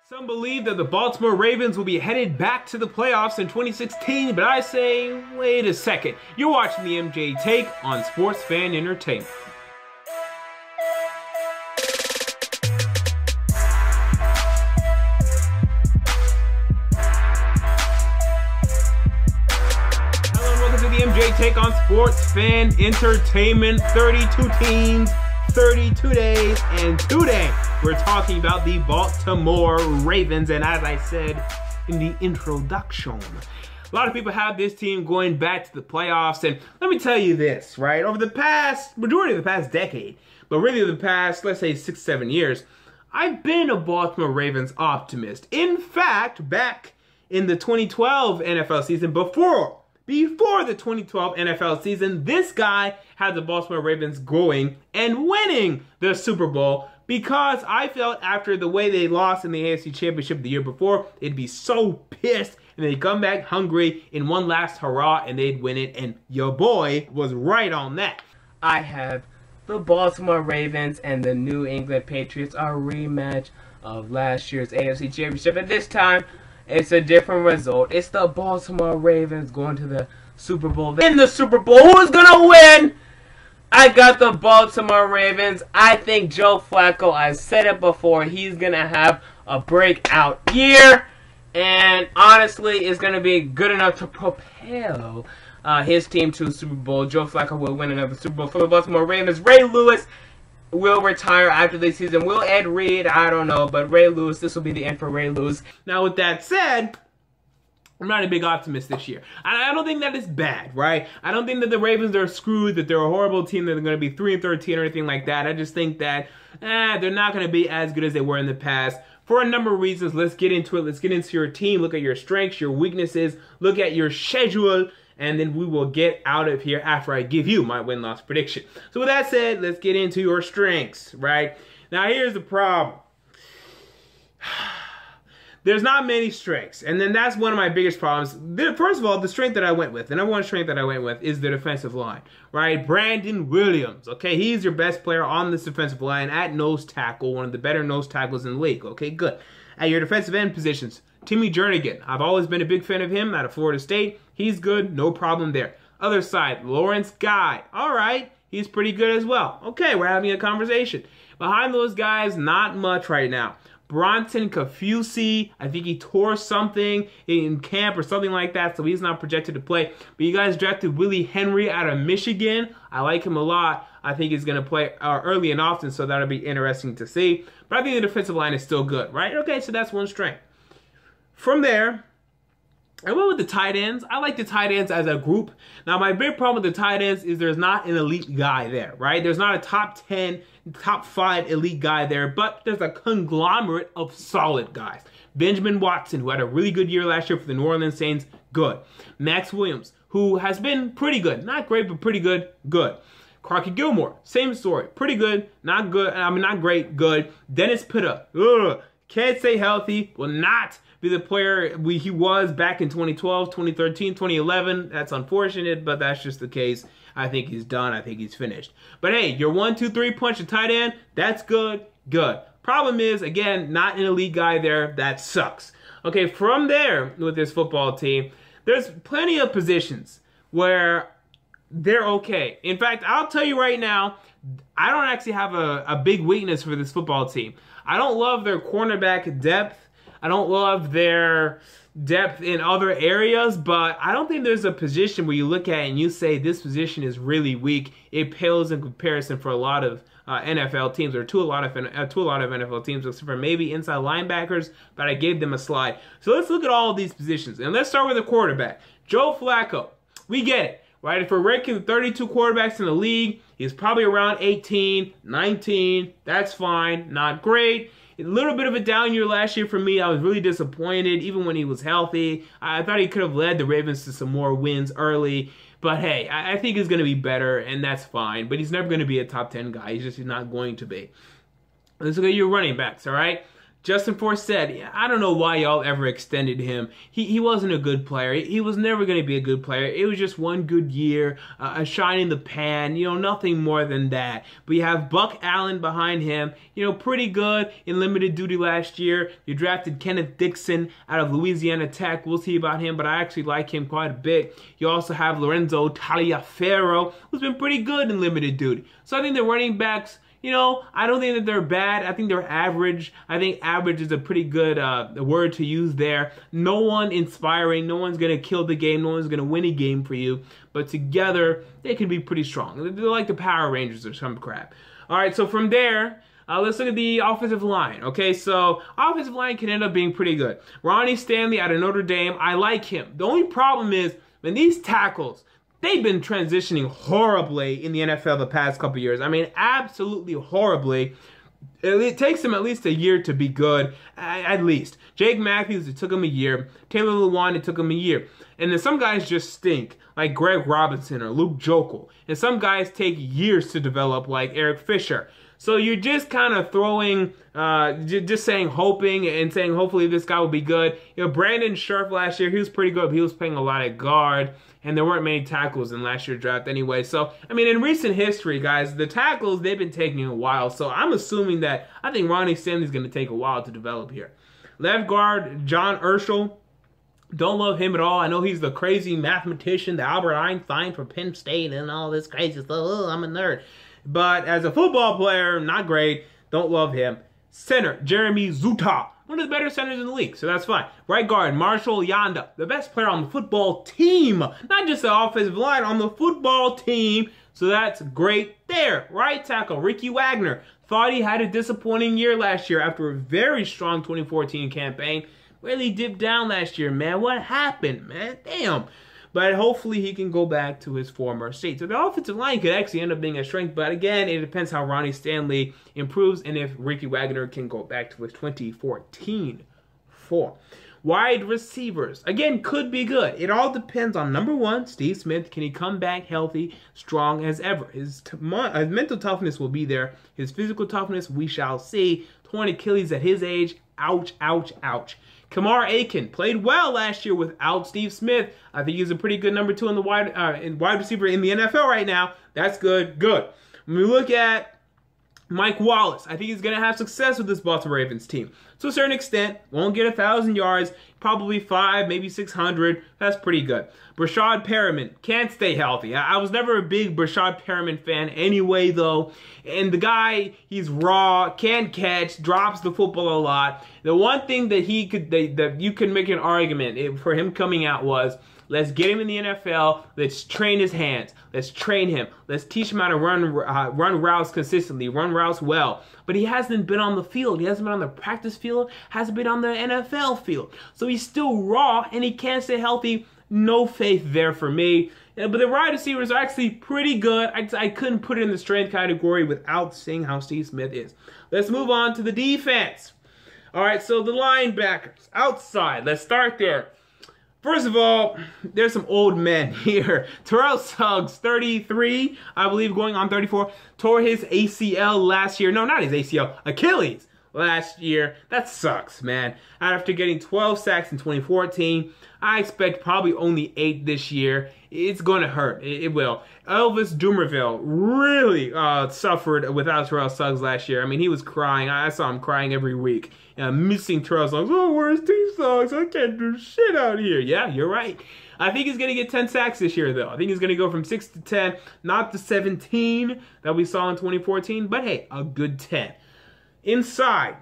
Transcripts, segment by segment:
Some believe that the Baltimore Ravens will be headed back to the playoffs in 2016, but I say, wait a second. You're watching the MJ Take on Sports Fan Entertainment. Hello and welcome to the MJ Take on Sports Fan Entertainment. 32 teams, 32 days, and today we're talking about the Baltimore Ravens, and as I said in the introduction, a lot of people have this team going back to the playoffs, and let me tell you this, right? Over the majority of the past decade, but really the past, let's say 6-7 years, I've been a Baltimore Ravens optimist. In fact, back in the 2012 NFL season, before the 2012 NFL season, this guy had the Baltimore Ravens going and winning the Super Bowl because I felt after the way they lost in the AFC Championship the year before, they'd be so pissed and they'd come back hungry in one last hurrah and they'd win it, and your boy was right on that. I have the Baltimore Ravens and the New England Patriots, a rematch of last year's AFC Championship, and this time it's a different result. It's the Baltimore Ravens going to the Super Bowl. In the Super Bowl, who's gonna win? I got the Baltimore Ravens. I think Joe Flacco, I said it before, he's gonna have a breakout year, and honestly, it's gonna be good enough to propel his team to the Super Bowl. Joe Flacco will win another Super Bowl for the Baltimore Ravens. Ray Lewis will retire after this season. Will Ed Reed? I don't know, but Ray Lewis, this will be the end for Ray Lewis. Now, with that said, I'm not a big optimist this year. I don't think that is bad, right? I don't think that the Ravens are screwed, that they're a horrible team, that they're going to be 3-13 or anything like that. I just think that they're not going to be as good as they were in the past for a number of reasons. Let's get into it. Let's get into your team. Look at your strengths, your weaknesses. Look at your schedule. And then we will get out of here after I give you my win-loss prediction. So with that said, let's get into your strengths, right? Now here's the problem. There's not many strengths, and then that's one of my biggest problems. First of all, the strength that I went with, the number one strength that I went with is the defensive line, right? Brandon Williams, okay? He's your best player on this defensive line at nose tackle, one of the better nose tackles in the league, okay? Good. At your defensive end positions, Timmy Jernigan. I've always been a big fan of him out of Florida State. He's good, no problem there. Other side, Lawrence Guy. All right, he's pretty good as well. Okay, we're having a conversation. Behind those guys, not much right now. Bronson Kafusi, I think he tore something in camp or something like that, so he's not projected to play. But you guys drafted Willie Henry out of Michigan. I like him a lot. I think he's going to play early and often, so that'll be interesting to see. But I think the defensive line is still good, right? Okay, so that's one strength. From there, I went with the tight ends. I like the tight ends as a group. Now, my big problem with the tight ends is there's not an elite guy there, right? There's not a top 10, top 5 elite guy there, but there's a conglomerate of solid guys. Benjamin Watson, who had a really good year last year for the New Orleans Saints, good. Max Williams, who has been pretty good. Not great, but pretty good, good. Crockett Gilmore, same story. Pretty good, not good, not great, good. Dennis Pitta, can't stay healthy, will not be the player he was back in 2012, 2013, 2011. That's unfortunate, but that's just the case. I think he's done. I think he's finished. But hey, your 1-2-3 punch at tight end, that's good, good. Problem is, again, not an elite guy there. That sucks. Okay, from there with this football team, there's plenty of positions where they're okay. In fact, I'll tell you right now, I don't actually have a big weakness for this football team. I don't love their cornerback depth. I don't love their depth in other areas, but I don't think there's a position where you look at it and you say this position is really weak. It pales in comparison for a lot of NFL teams, or to a lot of NFL teams, except for maybe inside linebackers, but I gave them a slide. So let's look at all of these positions, and let's start with the quarterback. Joe Flacco. We get it, right? If we're ranking the 32 quarterbacks in the league, he's probably around 18, 19. That's fine. Not great. A little bit of a down year last year for me. I was really disappointed, even when he was healthy. I thought he could have led the Ravens to some more wins early. But hey, I think he's going to be better, and that's fine. But he's never going to be a top 10 guy. He's just not going to be. Let's look at your running backs, all right? Justin Forsett, I don't know why y'all ever extended him. He wasn't a good player. He was never going to be a good player. It was just one good year, a shine in the pan, nothing more than that. But you have Buck Allen behind him, pretty good in limited duty last year. You drafted Kenneth Dixon out of Louisiana Tech. We'll see about him, but I actually like him quite a bit. You also have Lorenzo Taliaferro, who's been pretty good in limited duty. So I think the running backs, I don't think that they're bad. I think they're average. I think average is a pretty good word to use there. No one inspiring. No one's going to kill the game. No one's going to win a game for you. But together, they can be pretty strong. They're like the Power Rangers or some crap. All right, so from there, let's look at the offensive line. Okay, so offensive line can end up being pretty good. Ronnie Stanley out of Notre Dame, I like him. The only problem is, when these tackles, they've been transitioning horribly in the NFL the past couple years. I mean, absolutely horribly. It takes them at least a year to be good, at least. Jake Matthews, it took him a year. Taylor Lewan, it took him a year. And then some guys just stink, like Greg Robinson or Luke Jokel. And some guys take years to develop, like Eric Fisher. So you're just kind of throwing, just saying, hoping, and saying hopefully this guy will be good. Brandon Scherf last year, he was pretty good, but he was playing a lot of guard. And there weren't many tackles in last year's draft anyway. So, I mean, in recent history, guys, the tackles, they've been taking a while. So I'm assuming that I think Ronnie Stanley's going to take a while to develop here. Left guard, John Urschel. Don't love him at all. I know he's the crazy mathematician, the Albert Einstein from Penn State and all this crazy stuff. Oh, I'm a nerd. But as a football player, not great. Don't love him. Center, Jeremy Zuta. One of the better centers in the league, so that's fine. Right guard, Marshall Yanda, the best player on the football team. Not just the offensive line, on the football team. So that's great there. Right tackle, Ricky Wagner. Thought he had a disappointing year last year after a very strong 2014 campaign. Really dipped down last year, man. What happened, man? Damn. But hopefully he can go back to his former state. So the offensive line could actually end up being a strength. But again, it depends how Ronnie Stanley improves and if Ricky Wagner can go back to his 2014 form. Wide receivers, again, could be good. It all depends on, number one, Steve Smith. Can he come back healthy, strong as ever? His mental toughness will be there. His physical toughness, we shall see. Torn Achilles at his age, ouch, ouch, ouch. Kamar Aiken played well last year without Steve Smith. I think he's a pretty good number 2 in the wide receiver in the NFL right now. That's good. Good. When we look at Mike Wallace, I think he's going to have success with this Baltimore Ravens team. To a certain extent, won't get 1,000 yards, probably 5, maybe 600. That's pretty good. Brashad Perriman can't stay healthy. I was never a big Brashad Perriman fan anyway, though. And the guy, he's raw, can't catch, drops the football a lot. The one thing that that you could make an argument for him coming out was, let's get him in the NFL. Let's train his hands. Let's train him. Let's teach him how to run routes consistently, run routes well. But he hasn't been on the field. He hasn't been on the practice field. Hasn't been on the NFL field. So he's still raw, and he can't stay healthy. No faith there for me. But the wide receivers are actually pretty good. I couldn't put it in the strength category without seeing how Steve Smith is. Let's move on to the defense. All right, so the linebackers. Outside, let's start there. First of all, there's some old men here. Terrell Suggs, 33, I believe, going on 34, tore his ACL last year. No, not his ACL, Achilles last year. That sucks, man. After getting 12 sacks in 2014, I expect probably only 8 this year. It's going to hurt. It will. Elvis Dumerville really suffered without Terrell Suggs last year. I mean, he was crying. I saw him crying every week. Missing Terrell Suggs. Oh, where's Steve Suggs? I can't do shit out here. Yeah, you're right. I think he's going to get 10 sacks this year, though. I think he's going to go from 6 to 10, not the 17 that we saw in 2014, but hey, a good 10. Inside.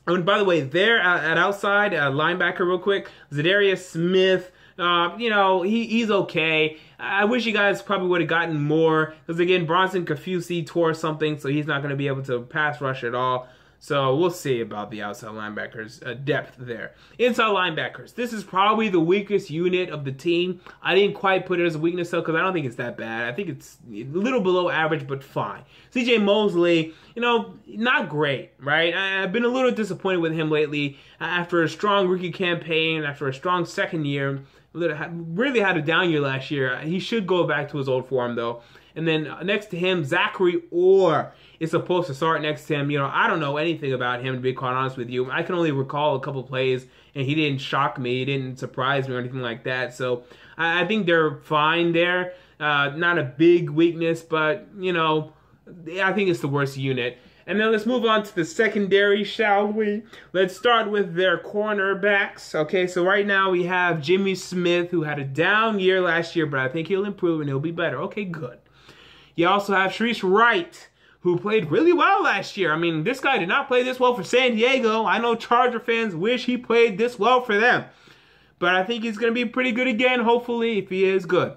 And by the way, there at outside, linebacker real quick, Zadarius Smith, he's okay. I wish you guys probably would have gotten more, because again, Bronson Kafusi tore something, so he's not going to be able to pass rush at all. So we'll see about the outside linebackers depth there. Inside linebackers, this is probably the weakest unit of the team. I didn't quite put it as a weakness though, because I don't think it's that bad. I think it's a little below average, but fine. CJ Mosley, not great, right? I've been a little disappointed with him lately. After a strong rookie campaign, after a strong second year, really had a down year last year. He should go back to his old form though. And then next to him, Zachary Orr is supposed to start next to him. You know, I don't know anything about him, to be quite honest with you. I can only recall a couple plays, and he didn't shock me. He didn't surprise me or anything like that. So I think they're fine there. Not a big weakness, but, you know, I think it's the worst unit. And then let's move on to the secondary, shall we? Let's start with their cornerbacks. Okay, so right now we have Jimmy Smith, who had a down year last year, but I think he'll improve and he'll be better. Okay, good. You also have Sharice Wright, who played really well last year. I mean, this guy did not play this well for San Diego. I know Charger fans wish he played this well for them. But I think he's going to be pretty good again, hopefully, if he is good.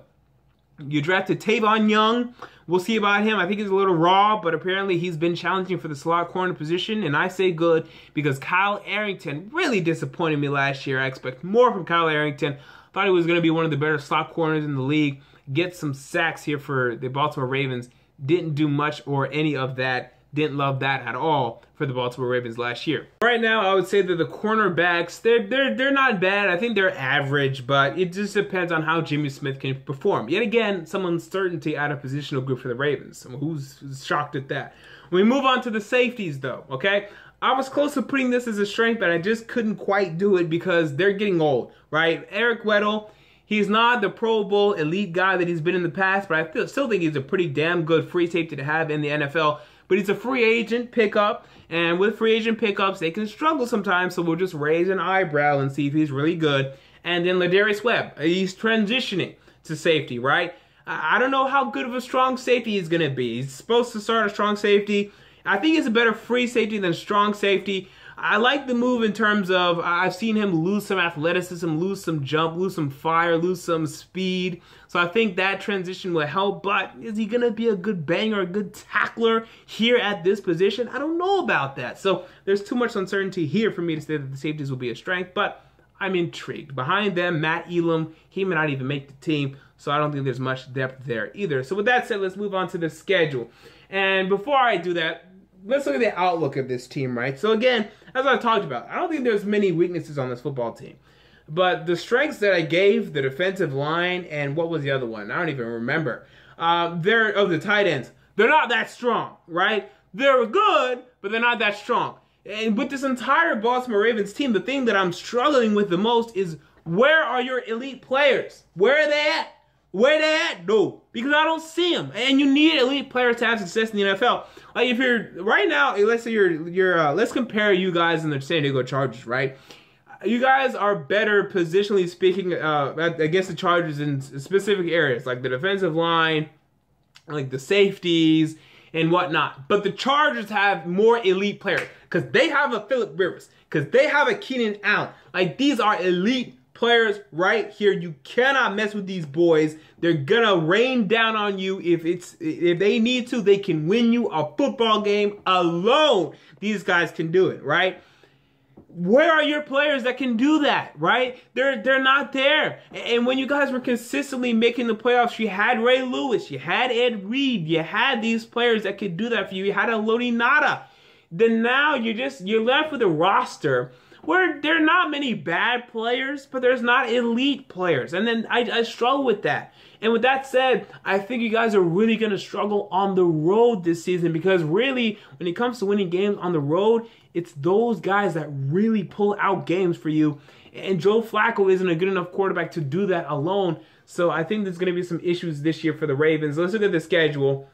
You drafted Tavon Young. We'll see about him. I think he's a little raw, but apparently he's been challenging for the slot corner position. And I say good because Kyle Arrington really disappointed me last year. I expect more from Kyle Arrington. Thought he was going to be one of the better slot corners in the league. Get some sacks here for the Baltimore Ravens. Didn't do much or any of that. Didn't love that at all for the Baltimore Ravens last year. Right now, I would say that the cornerbacks, they're not bad. I think they're average, but it just depends on how Jimmy Smith can perform. Yet again, some uncertainty out of positional group for the Ravens. Who's shocked at that? We move on to the safeties, though, okay? I was close to putting this as a strength, but I just couldn't quite do it because they're getting old, right? Eric Weddle, he's not the Pro Bowl elite guy that he's been in the past, but I still think he's a pretty damn good free safety to have in the NFL. But he's a free agent pickup, and with free agent pickups, they can struggle sometimes, so we'll just raise an eyebrow and see if he's really good. And then Ladarius Webb, he's transitioning to safety, right? I don't know how good of a strong safety he's going to be. He's supposed to start a strong safety. I think he's a better free safety than strong safety. I like the move in terms of I've seen him lose some athleticism, lose some jump, lose some fire, lose some speed. So I think that transition will help. But is he going to be a good banger, a good tackler here at this position? I don't know about that. So there's too much uncertainty here for me to say that the safeties will be a strength. But I'm intrigued. Behind them, Matt Elam, he may not even make the team. So I don't think there's much depth there either. So with that said, let's move on to the schedule. And before I do that, let's look at the outlook of this team, right? So again, as I talked about, I don't think there's many weaknesses on this football team. But the strengths that I gave, the defensive line, and what was the other one? I don't even remember. The tight ends. They're not that strong, right? They're good, but they're not that strong. And with this entire Baltimore Ravens team, the thing that I'm struggling with the most is where are your elite players? Where are they at? Where they at? No, because I don't see them. And you need elite players to have success in the NFL. Like if you're right now, let's say let's compare you guys and the San Diego Chargers, right? You guys are better positionally speaking against the Chargers in specific areas, like the defensive line, like the safeties and whatnot. But the Chargers have more elite players because they have a Phillip Rivers, because they have a Keenan Allen. Like these are elite players right here. You cannot mess with these boys. They're gonna rain down on you if they need to. They can win you a football game alone. These guys can do it, right? Where are your players that can do that, right? They're not there. And when you guys were consistently making the playoffs, you had Ray Lewis, you had Ed Reed, you had these players that could do that for you. You had a Lodi Nada. Then now you're left with a roster where there are not many bad players, but there's not elite players. And then I struggle with that. And with that said, I think you guys are really going to struggle on the road this season because really, when it comes to winning games on the road, it's those guys that really pull out games for you. And Joe Flacco isn't a good enough quarterback to do that alone. So I think there's going to be some issues this year for the Ravens. Let's look at the schedule.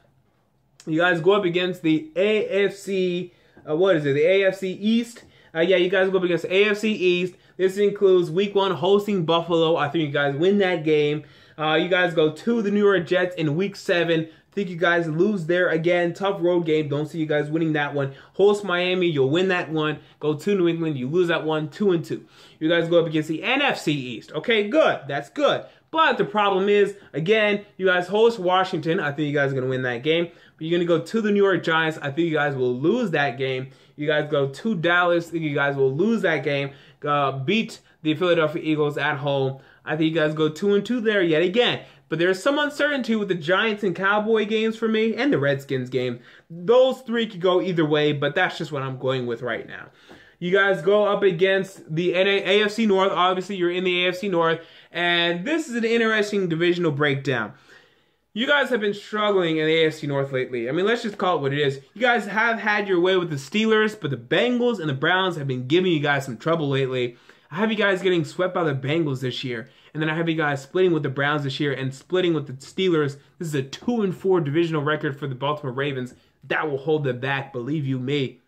You guys go up against the AFC, the AFC East. You guys go up against the AFC East. This includes Week 1 hosting Buffalo. I think you guys win that game. You guys go to the New York Jets in Week 7. I think you guys lose there again. Tough road game. Don't see you guys winning that one. Host Miami. You'll win that one. Go to New England. You lose that one. 2-2. You guys go up against the NFC East. Okay, good. That's good. But the problem is, again, you guys host Washington. I think you guys are going to win that game. But you're going to go to the New York Giants. I think you guys will lose that game. You guys go to Dallas. I think you guys will lose that game. Beat the Philadelphia Eagles at home. I think you guys go 2-2 there yet again. But there's some uncertainty with the Giants and Cowboy games for me and the Redskins game. Those three could go either way, but that's just what I'm going with right now. You guys go up against the AFC North. Obviously, you're in the AFC North. And this is an interesting divisional breakdown. You guys have been struggling in the AFC North lately. I mean, let's just call it what it is. You guys have had your way with the Steelers, but the Bengals and the Browns have been giving you guys some trouble lately. I have you guys getting swept by the Bengals this year, and then I have you guys splitting with the Browns this year and splitting with the Steelers. This is a 2-4 divisional record for the Baltimore Ravens. That will hold them back, believe you me.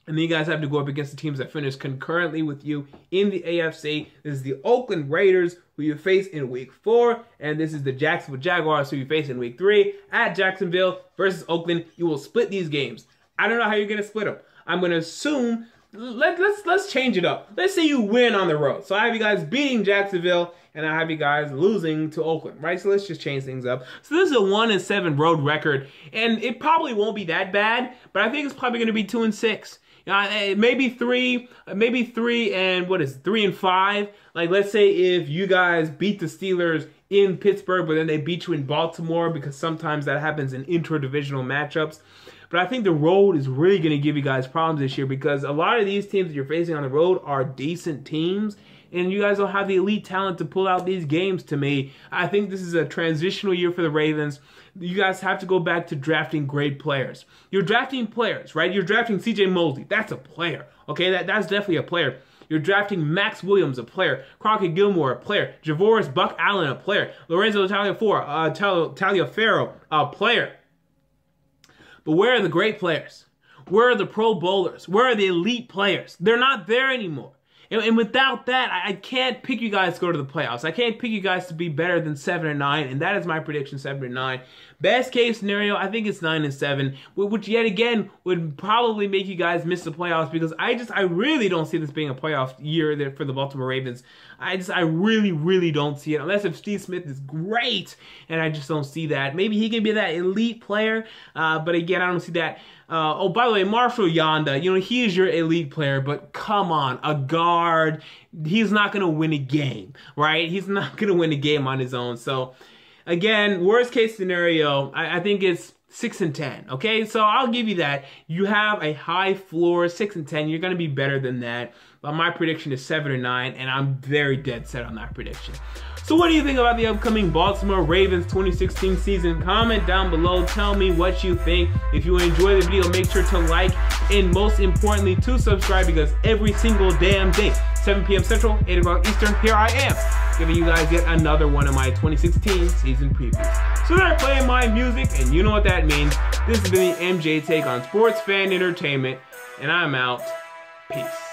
And then you guys have to go up against the teams that finished concurrently with you in the AFC. This is the Oakland Raiders, who you face in Week 4. And this is the Jacksonville Jaguars, who you face in Week 3. At Jacksonville versus Oakland, you will split these games. I don't know how you're going to split them. I'm going to assume, let's change it up. Let's say you win on the road. So I have you guys beating Jacksonville, and I have you guys losing to Oakland, right? So let's just change things up. So this is a 1-7 road record, and it probably won't be that bad, but I think it's probably going to be 2-6. Maybe 3 and 3-5. Like, let's say if you guys beat the Steelers in Pittsburgh, but then they beat you in Baltimore, because sometimes that happens in intra-divisional matchups. But I think the road is really going to give you guys problems this year, because a lot of these teams that you're facing on the road are decent teams, and you guys don't have the elite talent to pull out these games to me. I think this is a transitional year for the Ravens. You guys have to go back to drafting great players. You're drafting players, right? You're drafting C.J. Mosley. That's a player, okay? That's definitely a player. You're drafting Max Williams, a player. Crockett Gilmore, a player. Javoris Buck Allen, a player. Lorenzo Taliaferro, a player. But where are the great players? Where are the Pro Bowlers? Where are the elite players? They're not there anymore. And without that, I can't pick you guys to go to the playoffs. I can't pick you guys to be better than 7-9, and that is my prediction, 7-9. Best case scenario, I think it's 9-7, which yet again would probably make you guys miss the playoffs, because I really don't see this being a playoff year there for the Baltimore Ravens. I really don't see it, unless if Steve Smith is great, and I just don't see that. Maybe he can be that elite player, but again, I don't see that. Oh, by the way, Marshall Yanda, he is your elite player, but come on, a guard, he's not going to win a game, right? He's not going to win a game on his own. So, again, worst case scenario, I think it's 6-10, okay? So I'll give you that. You have a high floor, 6-10. You're going to be better than that. But my prediction is 7-9, and I'm very dead set on that prediction. So what do you think about the upcoming Baltimore Ravens 2016 season? Comment down below. Tell me what you think. If you enjoy the video, make sure to like, and most importantly, to subscribe, because every single damn day, 7 p.m. Central, 8 o'clock Eastern, here I am, giving you guys yet another one of my 2016 season previews. So they're playing my music, and you know what that means. This has been the MJ Take on Sports Fan Entertainment, and I'm out. Peace.